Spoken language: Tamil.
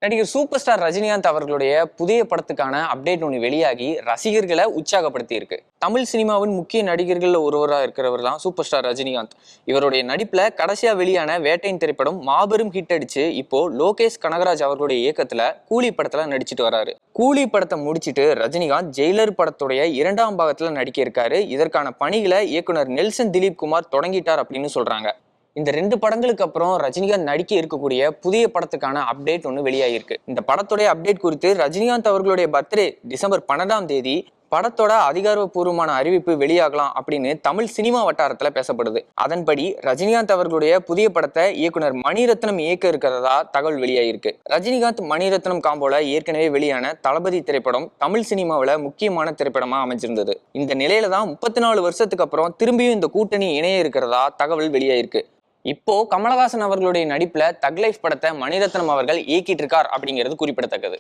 நடிகர் சூப்பர் ஸ்டார் ரஜினிகாந்த் அவர்களுடைய புதிய படத்துக்கான அப்டேட் ஒன்று வெளியாகி ரசிகர்களை உற்சாகப்படுத்தி இருக்கு. தமிழ் சினிமாவின் முக்கிய நடிகர்கள்ல ஒருவராக இருக்கிறவர் தான் சூப்பர் ஸ்டார் ரஜினிகாந்த். இவருடைய நடிப்புல கடைசியா வெளியான வேட்டையின் திரைப்படம் மாபெரும் ஹிட் அடிச்சு இப்போ லோகேஷ் கனகராஜ் அவர்களுடைய இயக்கத்துல கூலி படத்துல நடிச்சிட்டு வராரு. கூலி படத்தை முடிச்சிட்டு ரஜினிகாந்த் ஜெயிலர் படத்துடைய 2ஆம் பாகத்துல நடிக்க இருக்காரு. இதற்கான பணிகளை இயக்குனர் நெல்சன் திலீப் குமார் தொடங்கிட்டார் அப்படின்னு சொல்றாங்க. இந்த 2 படங்களுக்கு அப்புறம் ரஜினிகாந்த் நடிக்க இருக்கக்கூடிய புதிய படத்துக்கான அப்டேட் ஒன்று வெளியாகிருக்கு. இந்த படத்துடைய அப்டேட் குறித்து ரஜினிகாந்த் அவர்களுடைய பர்த்டே டிசம்பர் 12ஆம் தேதி படத்தோட அதிகாரப்பூர்வமான அறிவிப்பு வெளியாகலாம் அப்படின்னு தமிழ் சினிமா வட்டாரத்துல பேசப்படுது. அதன்படி ரஜினிகாந்த் அவர்களுடைய புதிய படத்தை இயக்குனர் மணிரத்னம் இயக்க இருக்கிறதா தகவல் வெளியாகிருக்கு. ரஜினிகாந்த் மணிரத்னம் காம்போல ஏற்கனவே வெளியான தளபதி திரைப்படம் தமிழ் சினிமாவில் முக்கியமான திரைப்படமா அமைஞ்சிருந்தது. இந்த நிலையில தான் 34 வருஷத்துக்கு அப்புறம் திரும்பியும் இந்த கூட்டணி இணைய இருக்கிறதா தகவல் வெளியாகிருக்கு. இப்போ கமலஹாசன் அவர்களுடைய நடிப்புல தக் லைஃப் படத்தை மணிரத்னம் அவர்கள் இயக்கிட்டு இருக்கார் அப்படிங்கிறது குறிப்பிடத்தக்கது.